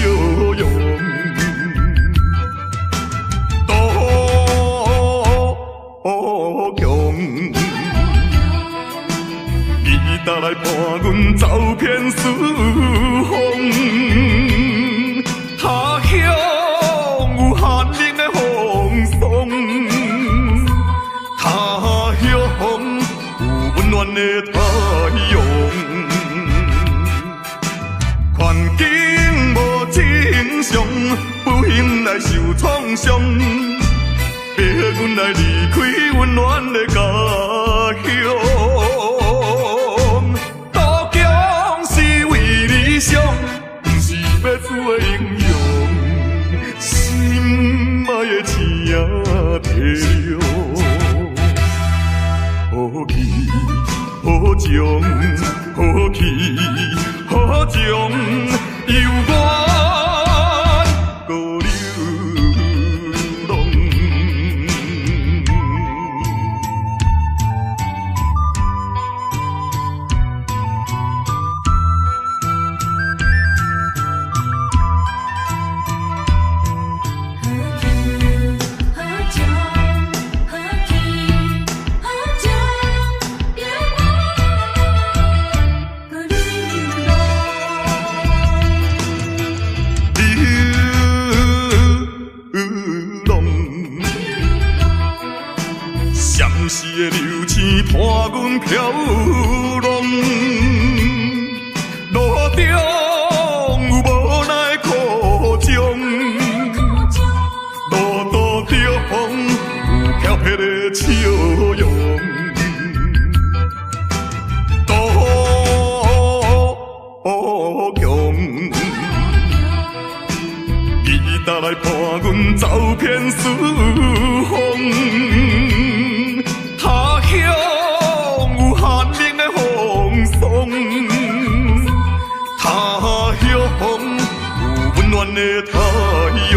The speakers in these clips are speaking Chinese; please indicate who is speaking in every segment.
Speaker 1: 用。多强，你倒来伴阮走遍四方，他乡有寒冷的风霜，他乡有温暖的太阳，环境无正常，不幸来受创伤。逼阮来离开温暖的家乡，多强是为理想，不是要做的英雄，心爱的青提了，好气好情，好气好情，犹原孤流。是的流星伴阮飘浪，路中有无奈苦衷，路途中有飘撇的笑容，多强，你倒来伴阮走遍四方。他乡有寒冷的风霜，他乡有温暖的太阳，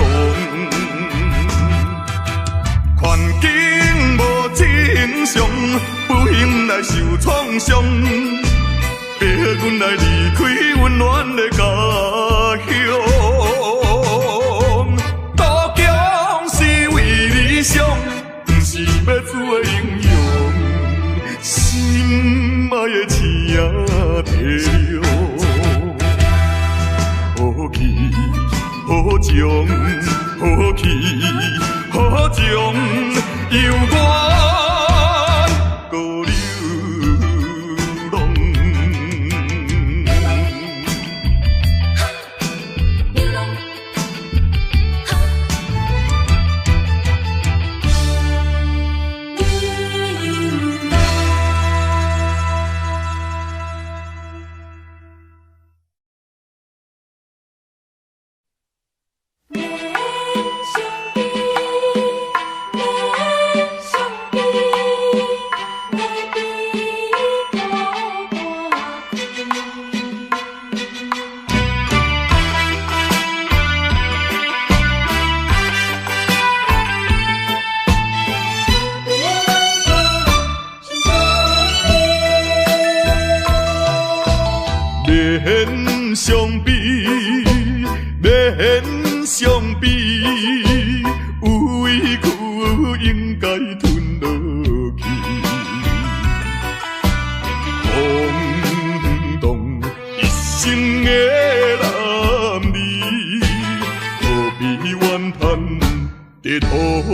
Speaker 1: 环境无正常，不幸来受创伤，逼阮来离开温暖的家乡，多强是为理想，不是要做的英雄。心爱的青提了，好气好情，好气好情，犹原孤流浪。免相比，免相比，有委屈应该吞落去。空洞一生的男儿，何必怨叹在土开？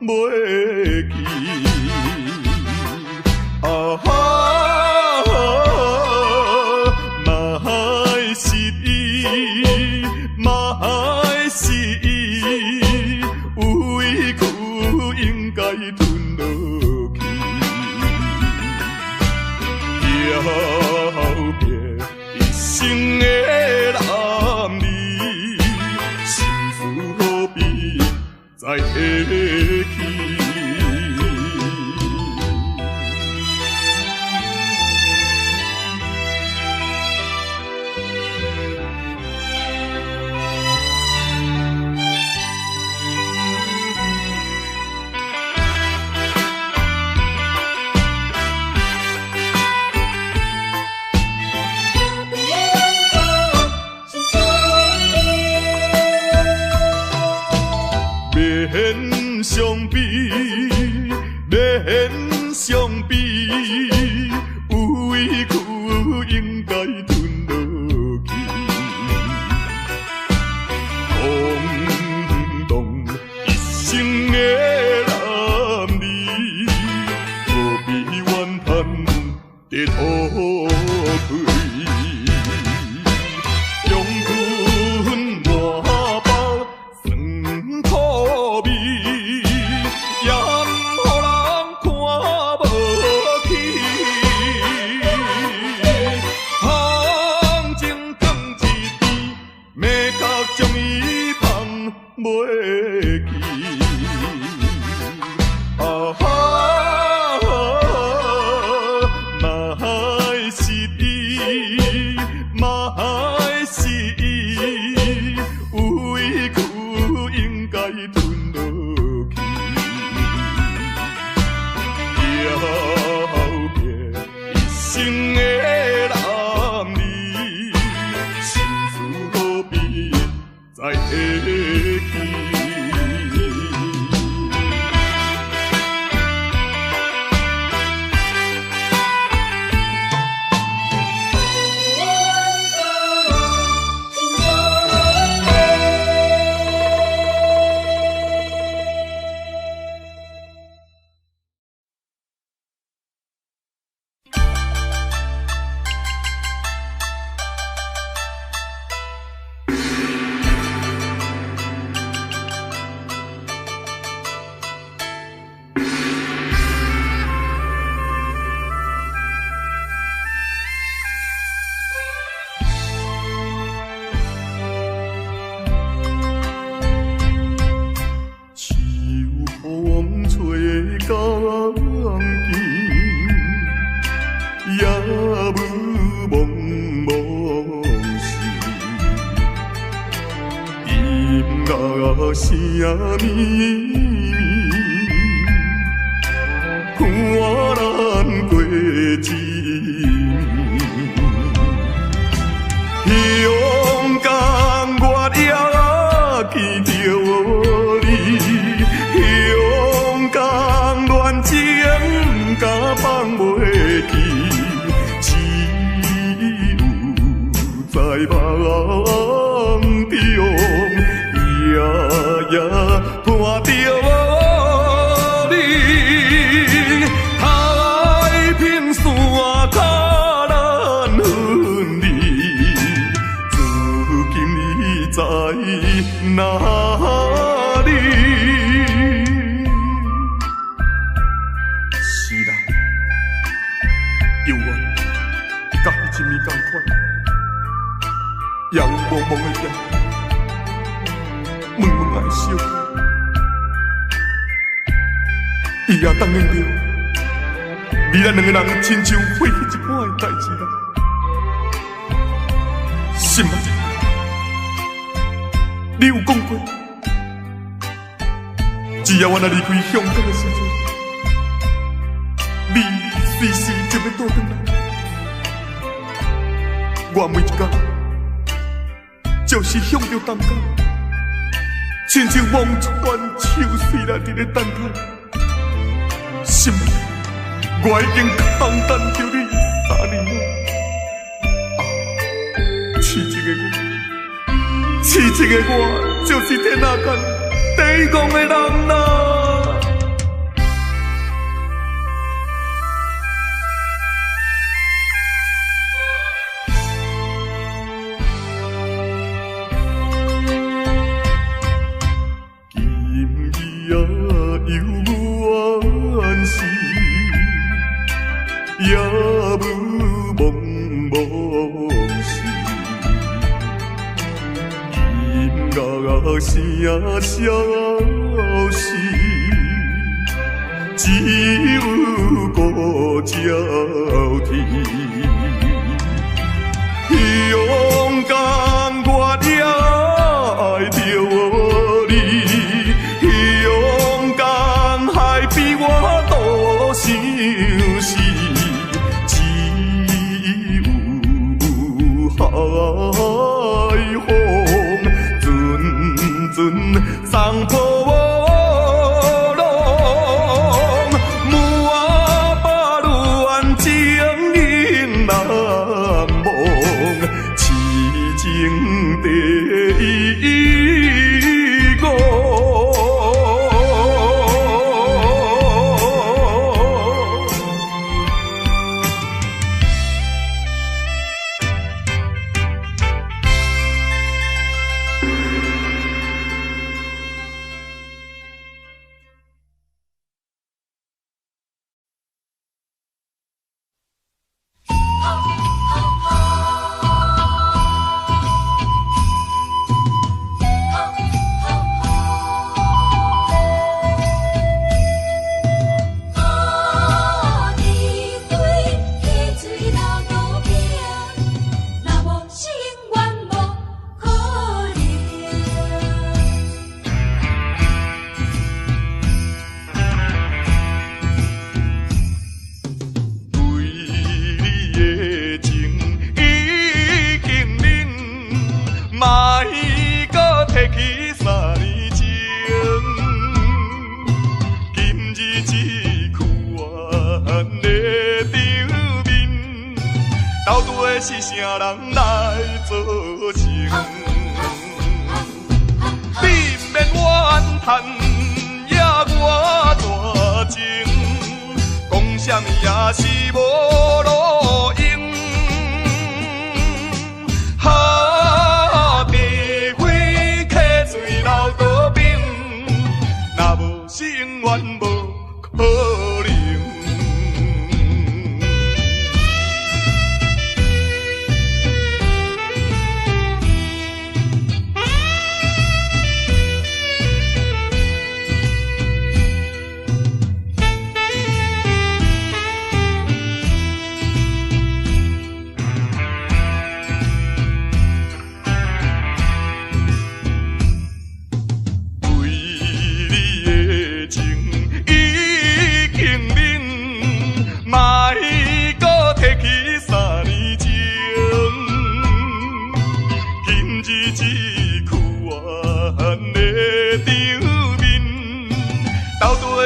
Speaker 1: 袂记啊哈，嘛是伊，嘛是伊，有委屈应该吞落去，后壁一生的男儿，心事何必再提起？袂记。啊哈，嘛是伊，嘛是伊，委屈应该吞落去。了结一生的男儿，心事何必再下去？声咪咪，看咱过一暝。勇敢我也见着你，勇敢恋情敢放袂记，只有在梦中。夜伴着你，太平山脚难分离。如今你在哪里？是啦，犹原甲迄一暝同款，阳蒙蒙的天。问问爱惜，伊也当应着，为咱两个人亲像过去一半的代志啦。心啊，你有讲过，只要我若离开香港的时阵，你随时就要倒转来。我每一天就是向着东港。亲像望穿秋水来伫咧等待，心，我已经空等着你3年了。痴情的我，痴情的我，就是天下间第一戆的人啦。也无梦梦事，音乐声消失，只有孤鸟啼。勇敢我也爱着你，勇敢还比我多想死。海风阵阵送波浪，满把恋情因难忘，痴情第一个。到底是啥人来做成？你不免怨叹，也我大情，讲啥物也是无路用。哈，白花客水流倒冰，若无是永远无可能。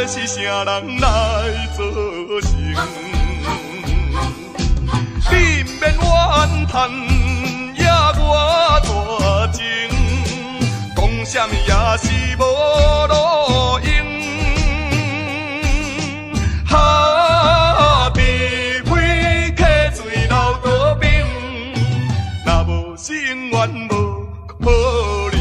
Speaker 1: 是啥人来做成？你不免怨叹，也我大情，讲啥物也是无路用。哈，白花客水流倒冰，若无是永远无可能。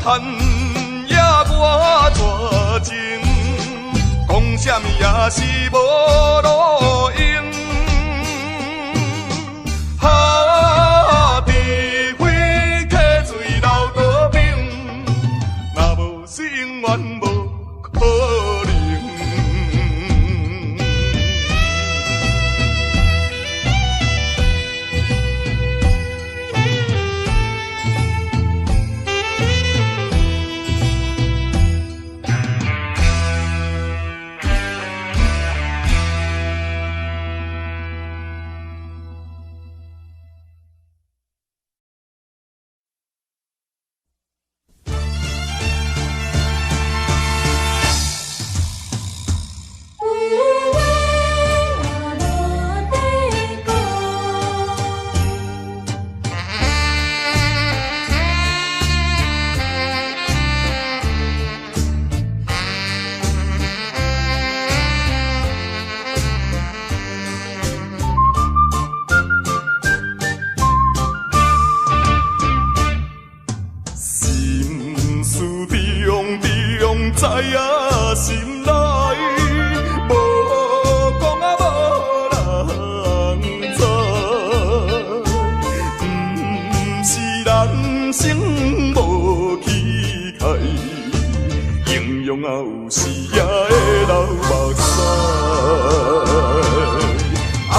Speaker 1: 叹也我大情，讲啥物也是无路用。哈，白花客水流倒冰，若无是永远无可能。知影心内，无讲啊无人知。不是人生无气概，形容啊有时也会流目屎。安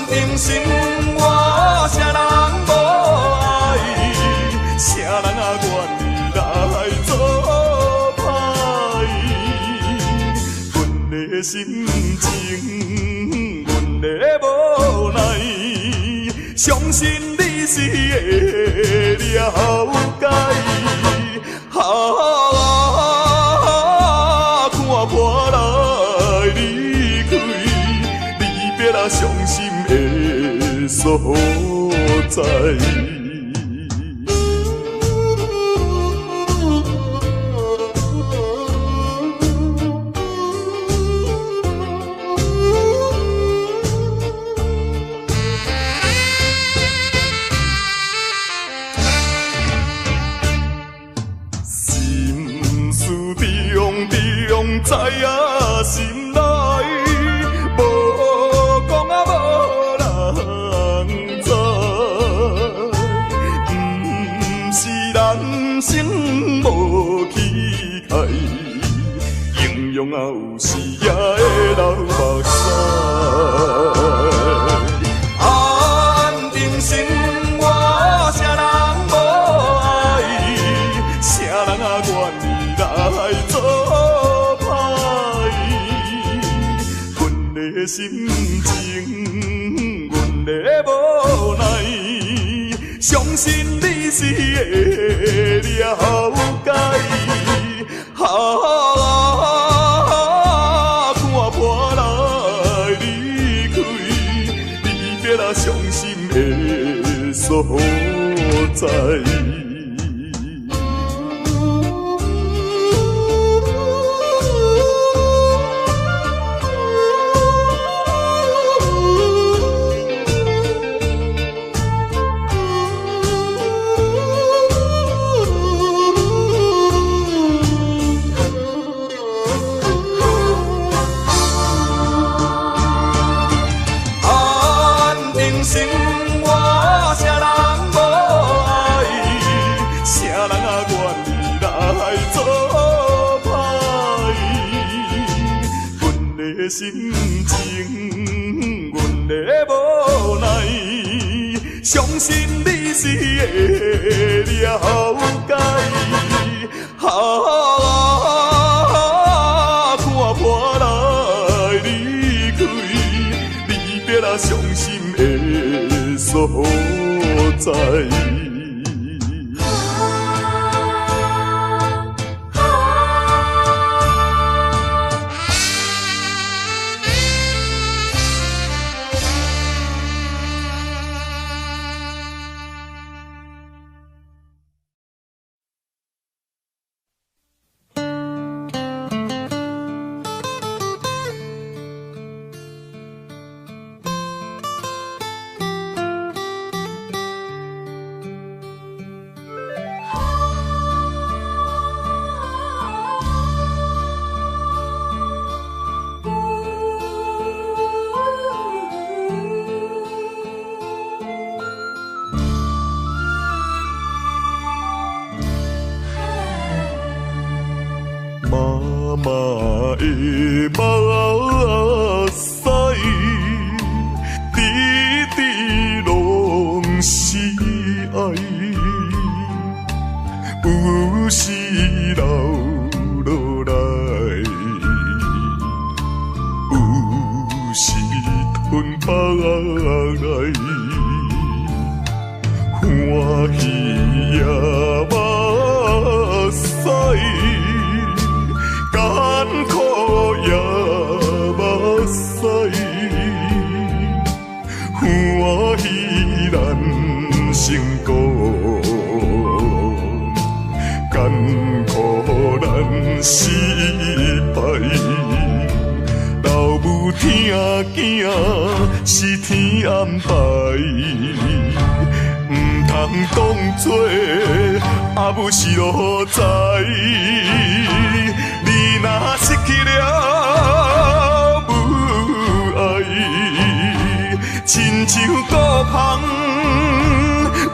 Speaker 1: 定心我啥人无爱，啥人啊愿意来做？心情，阮的无奈，相信你是会了解。看我来离开，离别啊伤心的所在。知影心内，无讲啊无人知。不是人生无气概，形容啊有时也会流目屎。安定心我啥人无心情，阮的无奈，相信你是会了解。看破来离开，离别了伤心的所在。心情，阮的无奈，相信你是会了解。看破来离开，离别了伤心的所在。妈的目屎，滴滴拢是爱，有时流落来，有时吞巴来，欢喜也目屎。艰苦也目屎，欢喜咱成功，艰苦咱失败。老母疼囝是天安排，唔通当作阿母是路在。你若失去了母爱，亲像孤芳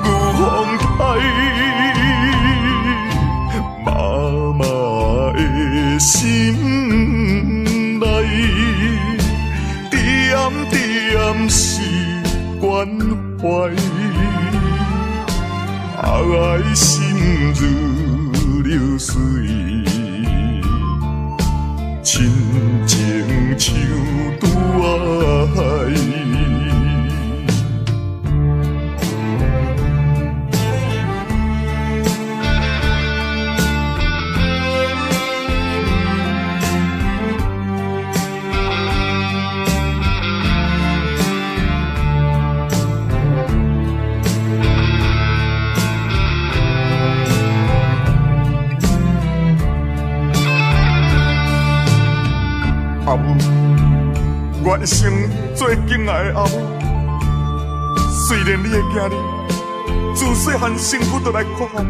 Speaker 1: 有风台，妈妈的心内，点点是关怀，爱心如流水。亲情像拄爱，阿母，我一生最敬爱的阿母。虽然你的囝儿自细汉身躯就来苦难，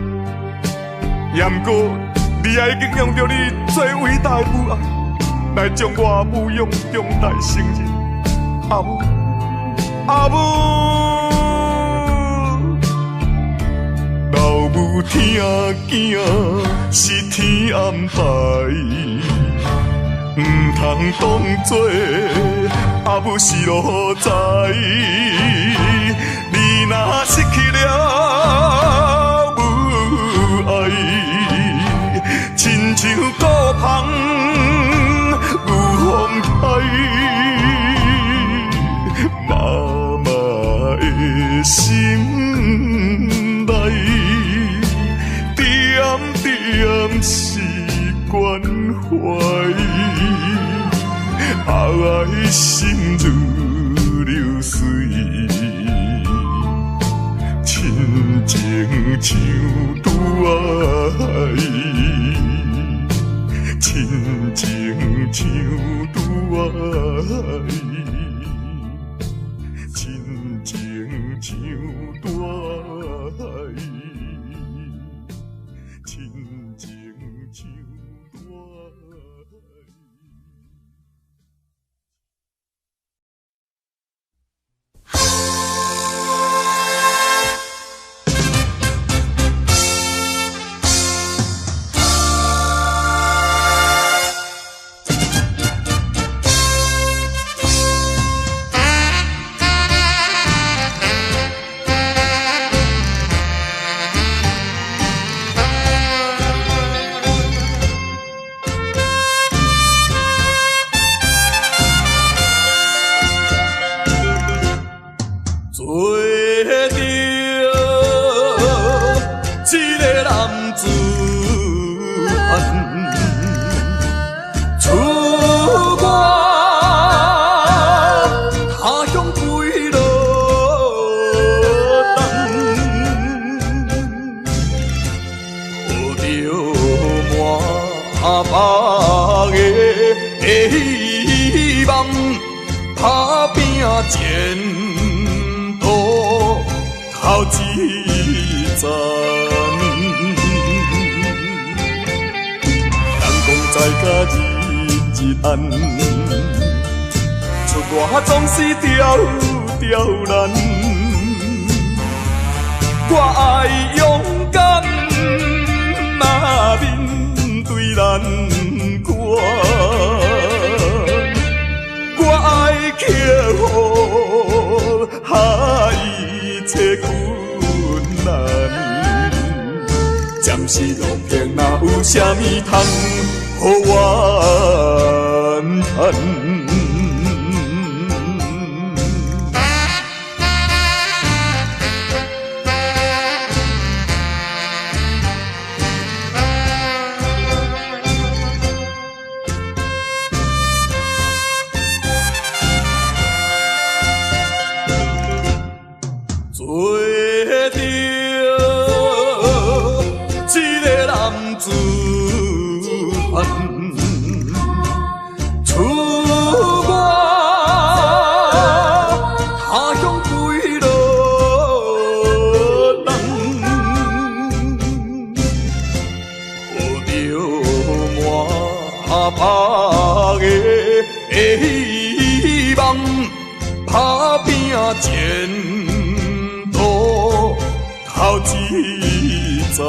Speaker 1: 也毋过你也已经用着你最伟大的母爱来将我母养长大成人。阿母，阿母，老母疼囝是天安排。唔通当作阿母是路在，你若失去了母爱，亲像孤芳有风台，心如流水，亲情像拄爱，亲情像拄爱，亲情像拄爱，亲情像拄爱。前途头一站，人讲在甲日日暗，出外总是刁难。我爱勇敢，嘛面对难关。我爱克服一切困难，暂时路平，哪有啥物通予我怨？前途头一站，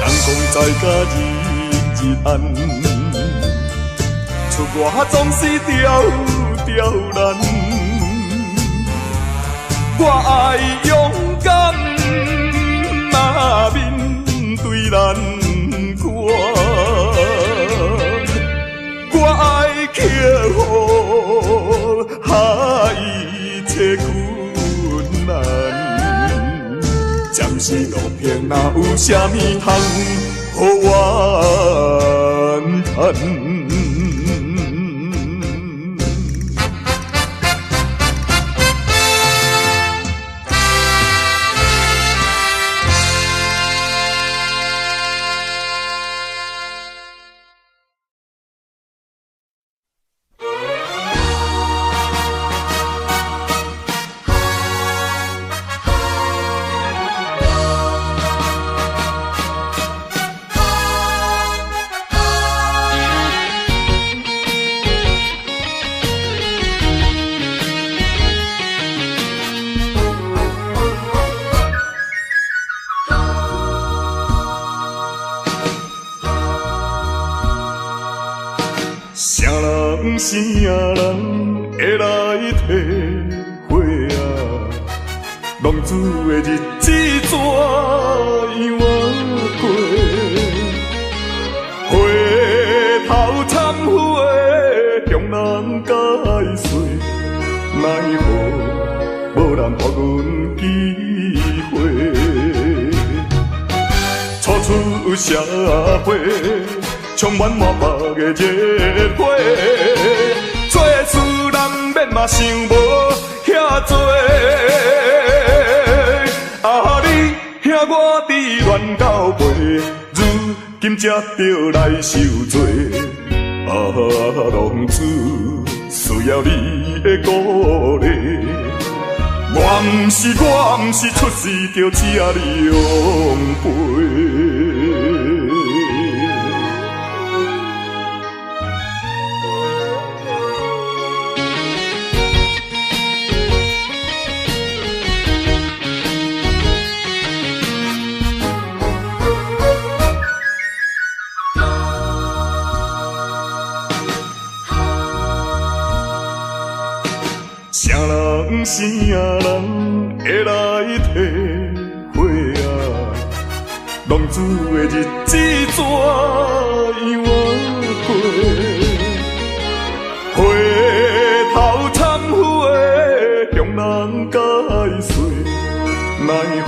Speaker 1: 人讲在甲日日暗，出外总是刁难。我爱勇敢，嘛面对难关。我爱克服一切困难，暂时路平，哪有啥物通予我怨？啥人会来体会啊？浪子的日子怎样过？回头忏悔，向人解释，奈何无人予阮机会？初出社会，充满满腹的热火。做事人免嘛想无遐多，啊你兄我伫乱到背，如今才着来受罪。啊浪子需要你的鼓励，我毋是出世着吃你用陪。啥人啥人会来体会啊？浪子的日子怎样过？回头忏悔，向人解释，奈何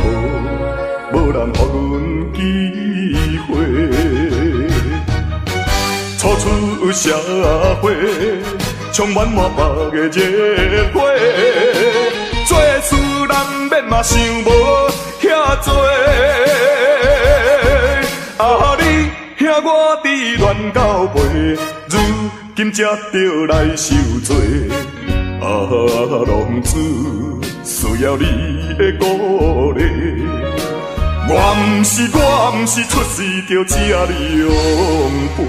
Speaker 1: 无人予阮机会？初出社会。充满满腹的热火，做事人免嘛想无遐多。啊你兄我伫乱到背，如今才着来受罪。啊浪子需要你的鼓励，我毋是出世着吃你用陪。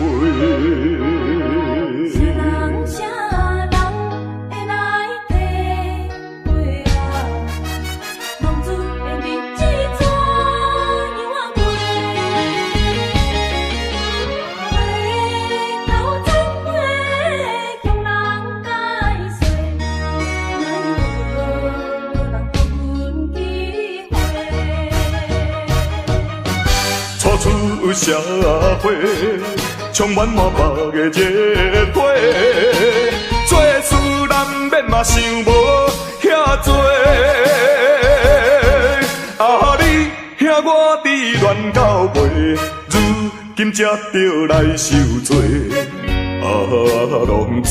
Speaker 1: 出社会，充满满腹的热火，做事人免嘛想无遐多。啊你兄我伫乱到背，如今才着来受罪。啊浪子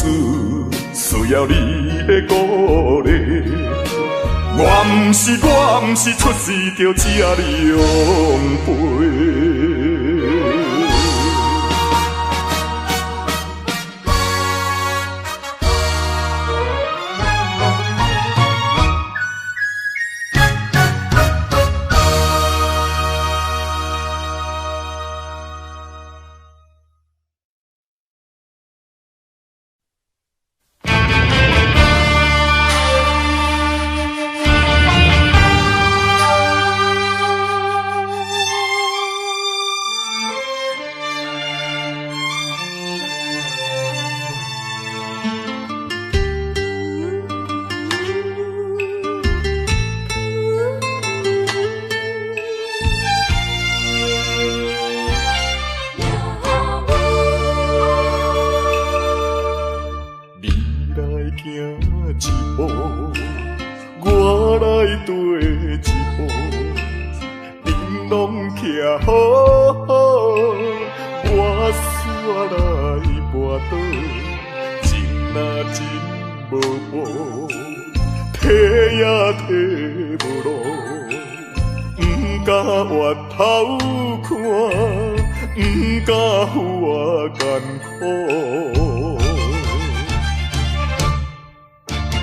Speaker 1: 需要你的鼓励，我毋是出世着吃你用陪。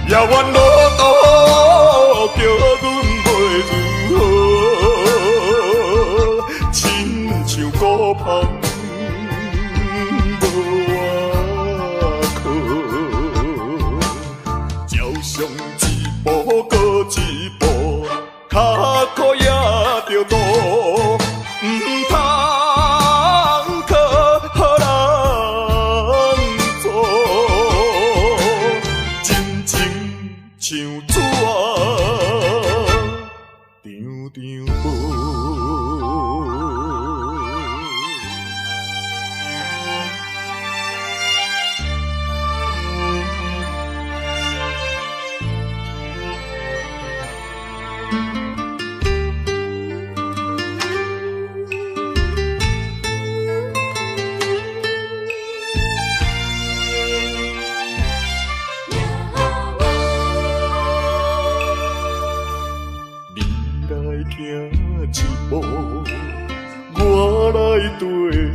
Speaker 1: 也愿路途叫阮袂如何，亲像孤芳无外靠，照常一步搁一步，脚苦也着渡，毋通。一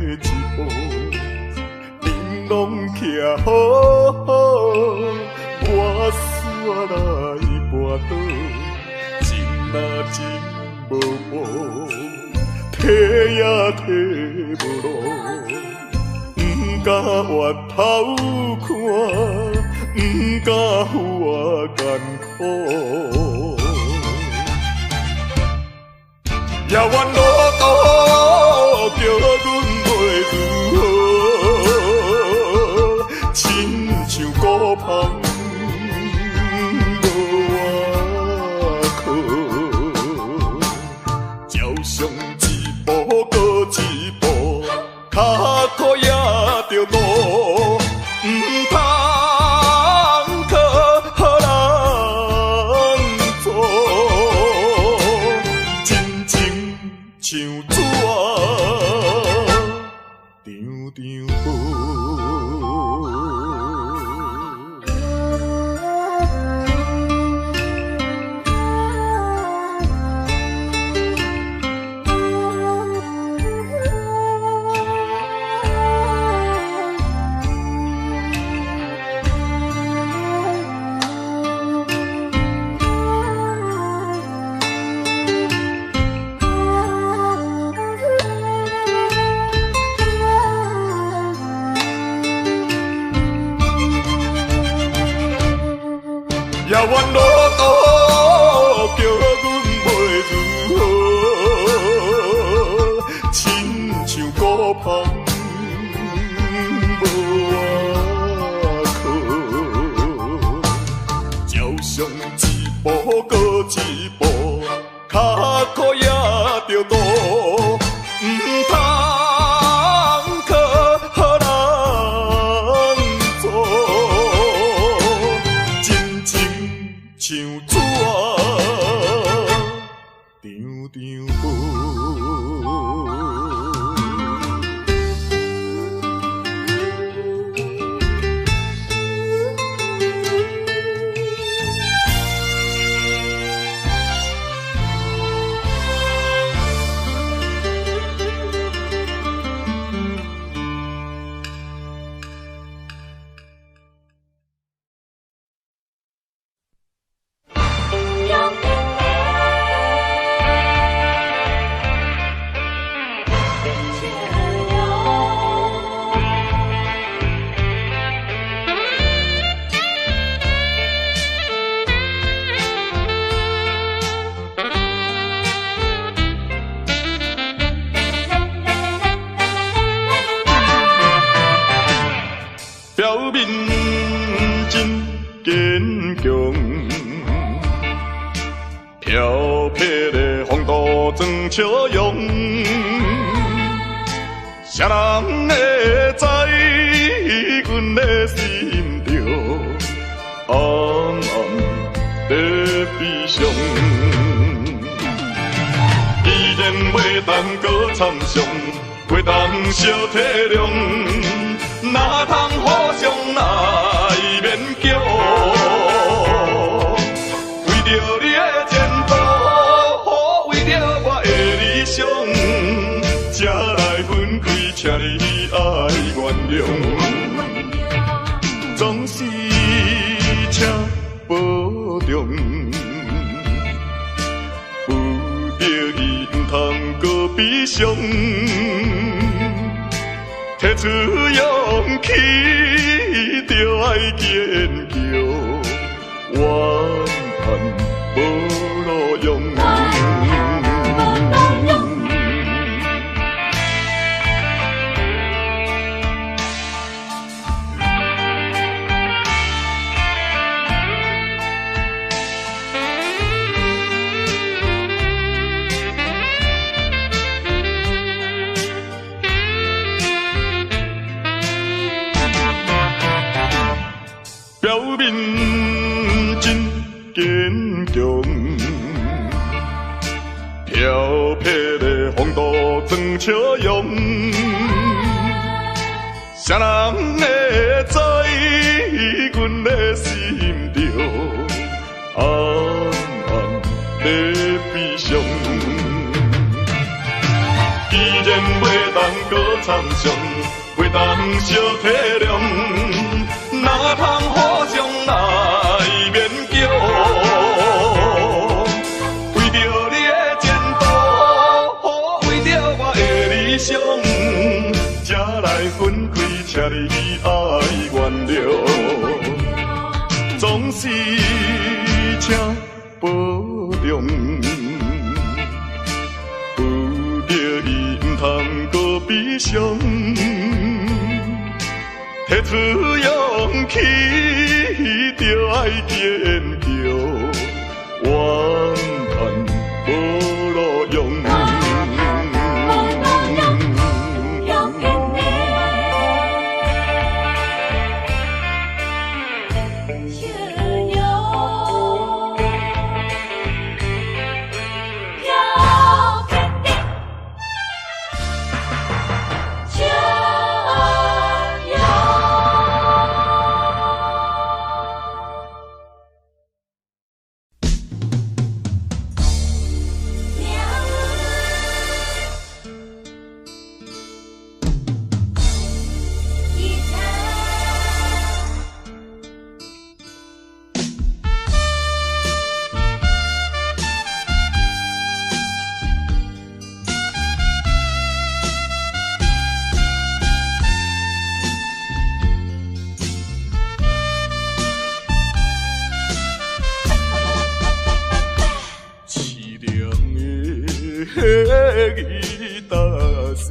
Speaker 1: 步，恁拢徛好好，我煞来跋倒，真啊真无步，提也提无路，不敢越头看，不敢扶我艰苦。遥远路途叫阮袂如何，亲像孤芳无外靠，朝上一步搁一步，脚苦也着路，唔通靠好人做。像纸张张薄，遥远路途叫阮袂如何，亲像孤芳无外靠，朝上一步搁一步，脚苦也着路，唔通靠好人做。像纸张张薄。表面真坚强，飘撇的风度装笑容，谁人会知阮的心着暗暗在悲伤？既然袂当搁参详，袂当小体谅。哪通互相来勉强？为着你的前途，为着我的理想，才来分开，请你爱原谅。总是请保重，有着伊唔通搁悲伤。提出勇气，就爱坚强，怨叹无路用。表面真坚强，飘撇的风度装笑容，谁人会知阮的心着暗暗在悲伤？既然袂当搁搁苍松，袂当小体谅，哪通互相来勉强？为着你的前途，为着我的理想，才来分开，请你爱原谅，总是请保重。悲伤，摕出勇气，就爱坚强，怨叹无路用。吉他声，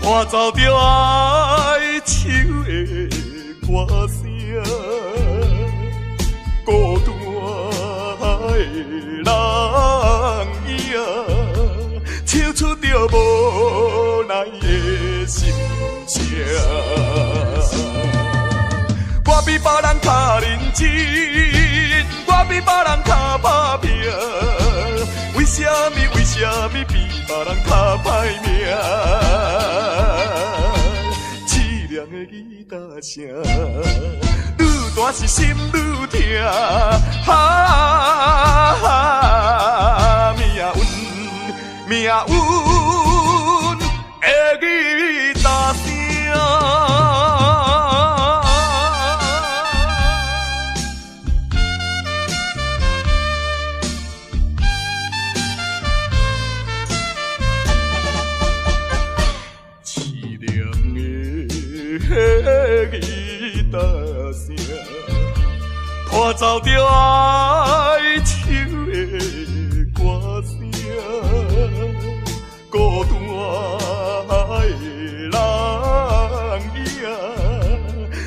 Speaker 1: 伴奏着哀愁的歌声，孤单的人影，唱出着无奈的心声。我比别人较认真，我比别人较打拼。为什么比别人较歹命？凄凉的吉他声，愈大是心愈痛。命运的吉他声。吉他声，伴奏着哀愁的歌声，孤单的人影，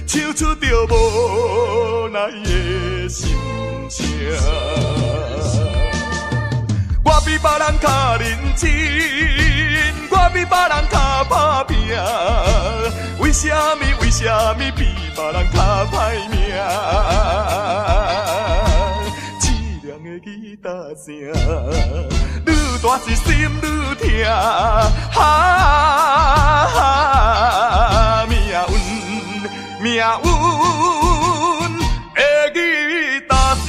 Speaker 1: 唱出着无奈的心声。我比别人较认真，我比别人较打拼。为什么比别人较歹命？凄凉的吉他声，愈大是心愈痛。命运的吉他声。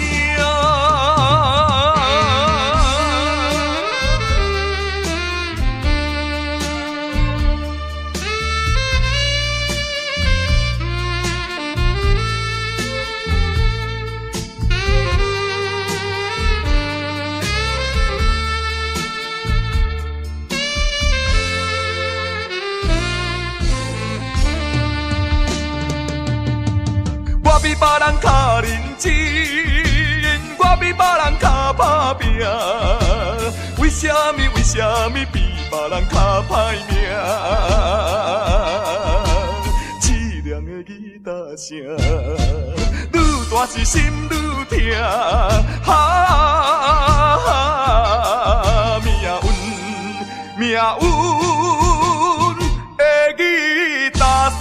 Speaker 1: 我比别人较认真，我比别人较打拼。为什么比别人较歹命？凄凉的吉他声，愈大是心愈痛。命运的吉他声。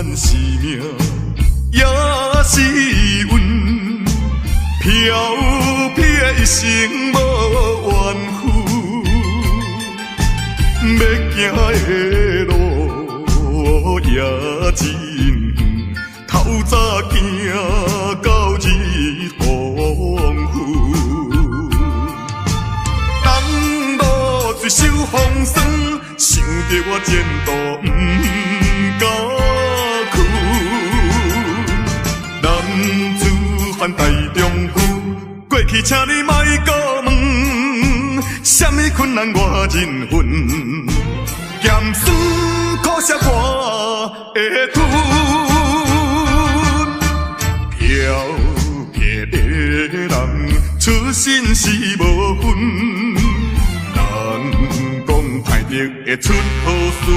Speaker 1: 管是命也是运，飘撇一生无怨妇，要行的路也真远，透早行到日黄昏，当路水手风霜，想着我前途不敢去。男子汉大丈夫，过去请你莫搁问，什么困难我忍恨，咸酸苦涩我会吞。飘撇的人，出身是无分，人讲歹得会出好孙。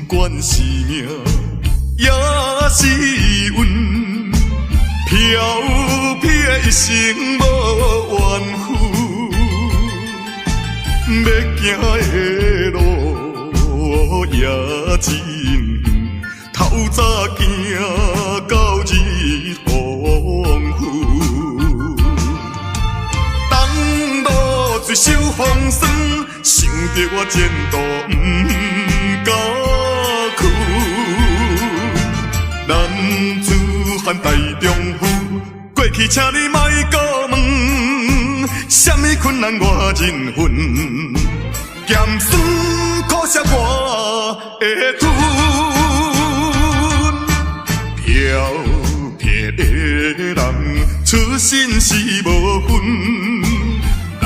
Speaker 1: 不管是命也是运，飘撇一生无怨妇，要行的路也真远，透早行到日黄昏，当路水手风霜，想着我前途不敢去。男子汉大丈夫，过去请你莫搁问，什么困难我忍恨，咸酸苦涩我会吞。飘撇的人，出身是无分，人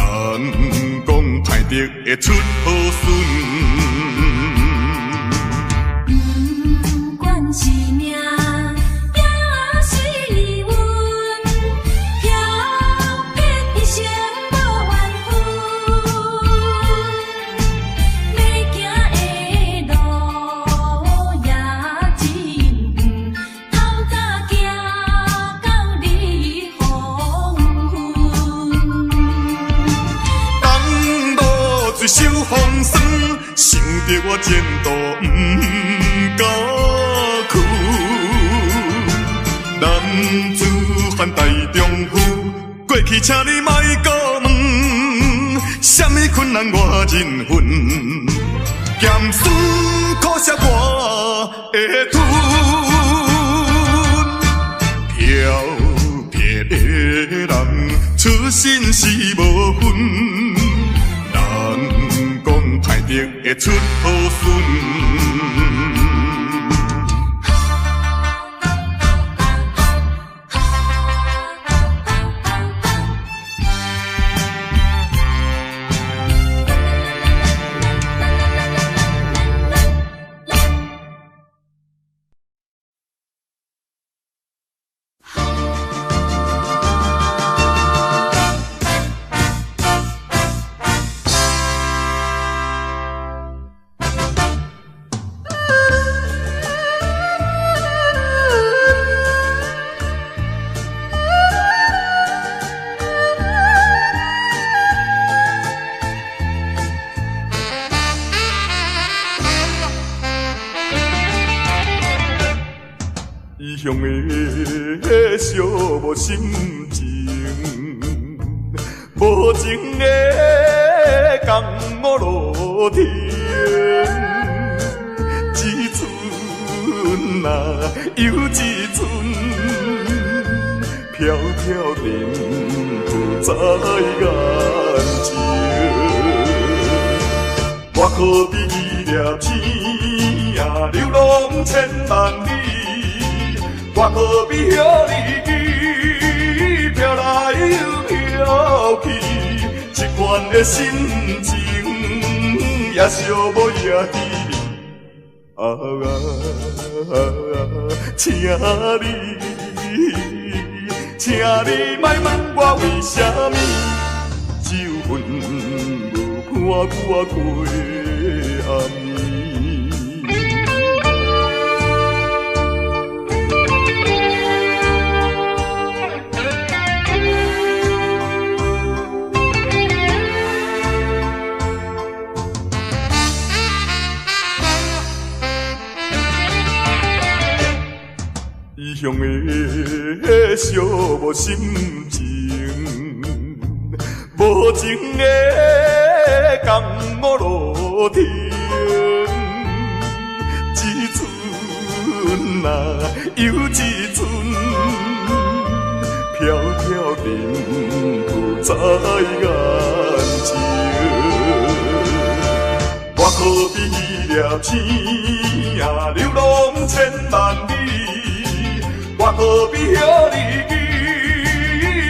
Speaker 1: 讲歹得会出好孙。
Speaker 2: 是命也是运，飘撇一生无怨妇，要行的路也真远，透早行到日黄昏。
Speaker 1: 当路水手风霜，想着我前途不敢。男子汉大丈夫，过去请你莫搁问，什么困难我忍恨，咸酸苦涩我会吞。飘撇的人，出身是无分，人讲歹得会出好孙。异乡的寂寞心情，无情的江湖路天，一寸啊又一寸，飘飘尘浮在眼前。我可比伊掠天啊，流浪千万里。我可比遐日飘来又飘去，一款的心情也寂寞也稀微。请你莫问我为什么，只有阮无伴我过暗暝。异乡的寂寞心情，无情的江湖路程，一寸啊又一寸，飘飘沉浮在眼前。我可比那粒星啊，流浪千万里。我可比遐日记，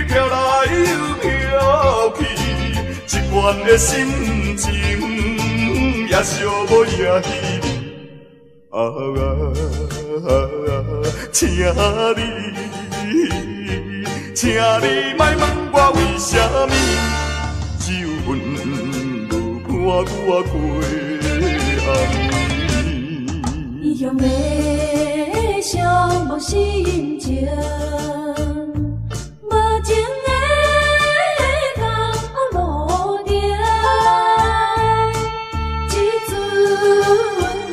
Speaker 1: 飘来又飘去，一款的心情也寂寞也稀微。啊，请你莫问我为什么，只有阮无看我过暗暝。
Speaker 2: 异乡的寂寞心情，无情的江湖路程，一寸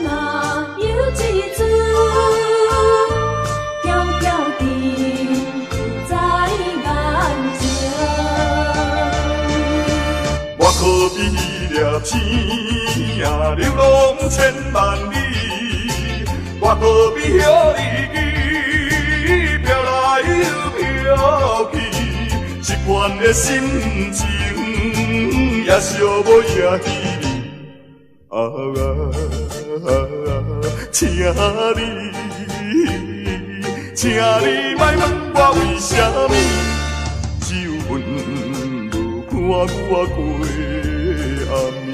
Speaker 2: 啊又一寸，飘飘沉浮在眼前。
Speaker 1: 我可比那粒星啊，流浪千万里。我可比遐日记，飘来又飘去，一款的心情也寂寞也稀微。啊，请你莫问我为什么，只有阮无看我过暗暝。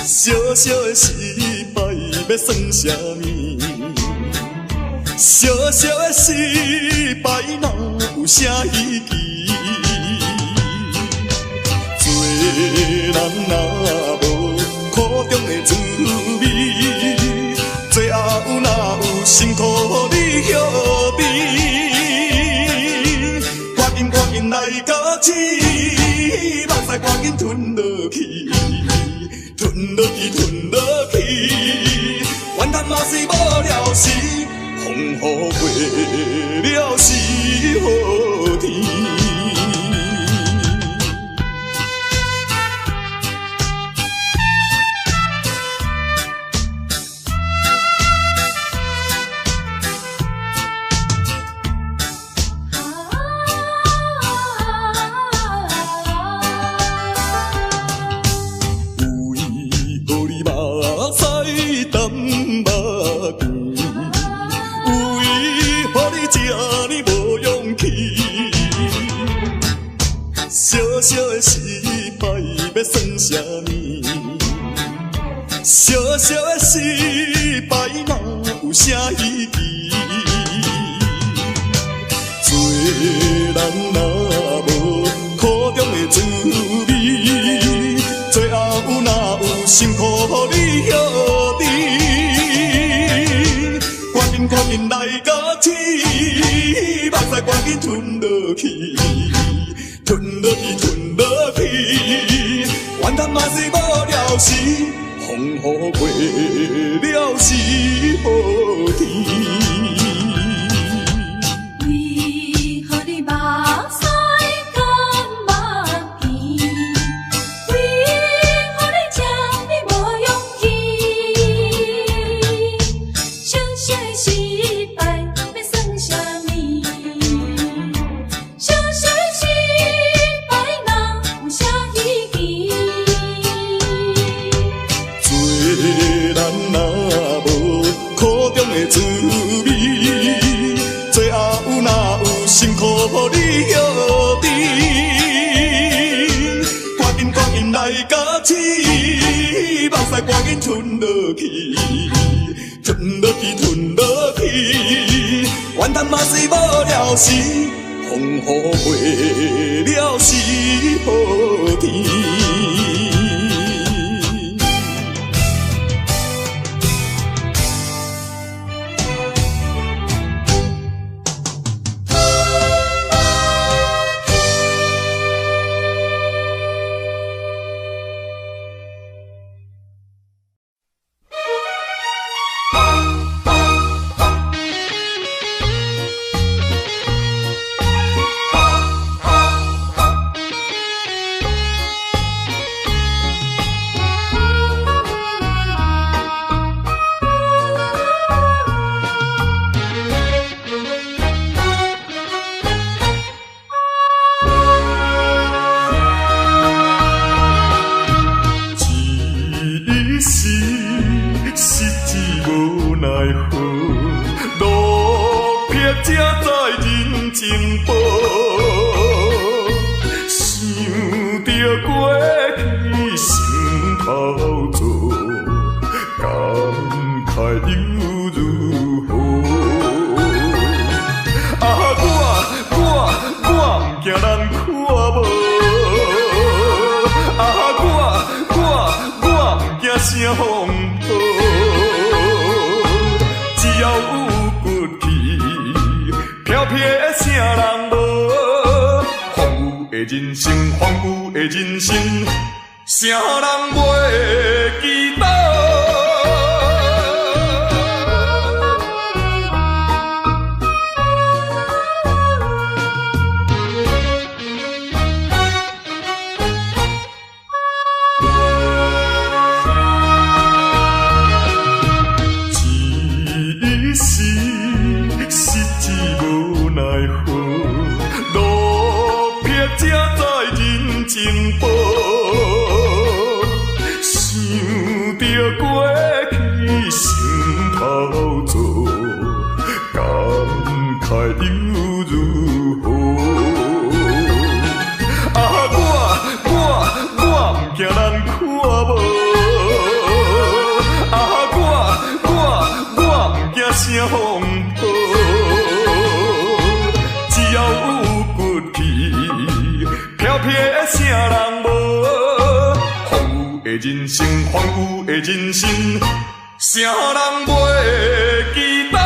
Speaker 1: 小小的失败要算啥物？小小的失败哪有啥意义？做人哪无苦中的滋味？最后哪有辛苦你晓得？赶紧来到起，目屎赶紧吞落去。吞落去，怨叹嘛是无了时，风雨过了是好天。小的失败要算啥物？小小的失败哪有啥意义？做人哪无苦中的滋味？最后哪有辛苦你晓得？赶紧来到起，目屎赶紧吞落去。吞落去，怨叹嘛是无了时，风雨过了是好天。
Speaker 2: 为何你目屎敢目甜？为何你这么无勇气？小小的失败要算啥物？
Speaker 1: 予你晓知。光阴来甲起，目屎赶紧吞落去，吞落去，吞落去，怨叹嘛是无了时，风雨过了是好天。人生荒芜的人生，啥人袂记得？一时失志无奈何。才在人情薄，想着过去心头做，感慨又如何？啊，我不惊人看无，啊，我不惊啥风暴，只要有骨气。飘撇的啥人无？荒芜的人生，荒芜的人生，啥人袂记得？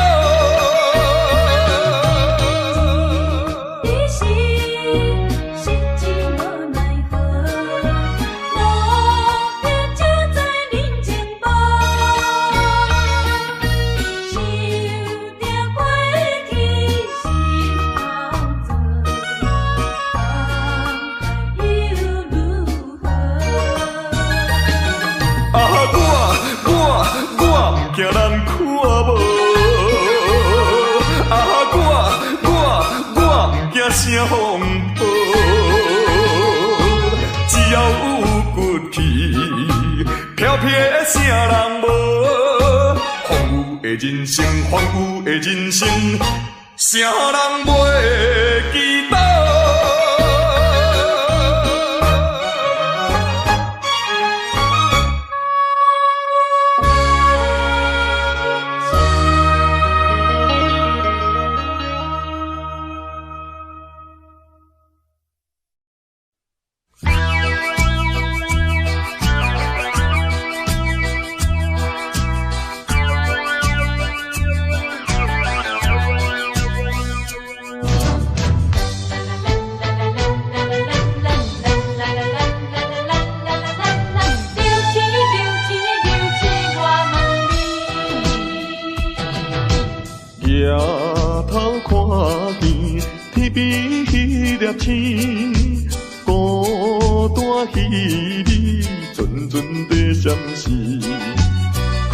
Speaker 1: 惊人看无，啊，我不惊啥风暴，只要有骨气，飘撇的啥人无？荒芜的人生，荒芜的人生，啥人袂记得？抬头看见天边迄粒星，孤单稀微，阵阵地闪烁。可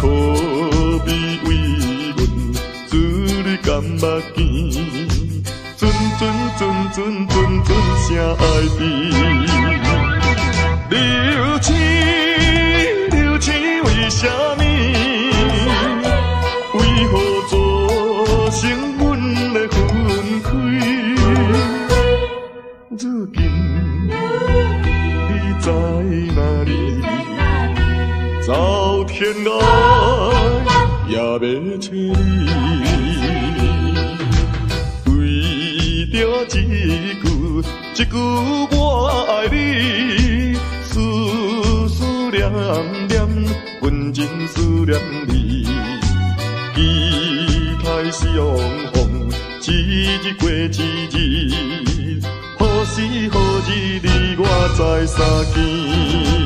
Speaker 1: 比慰问，子女甘目见，阵声爱悲。流星，流星为什么？为何做成阮的分开？找你，为着一句我爱你，思念念，阮真思念你。期待相逢，一日过一日，何时何日你我再相见。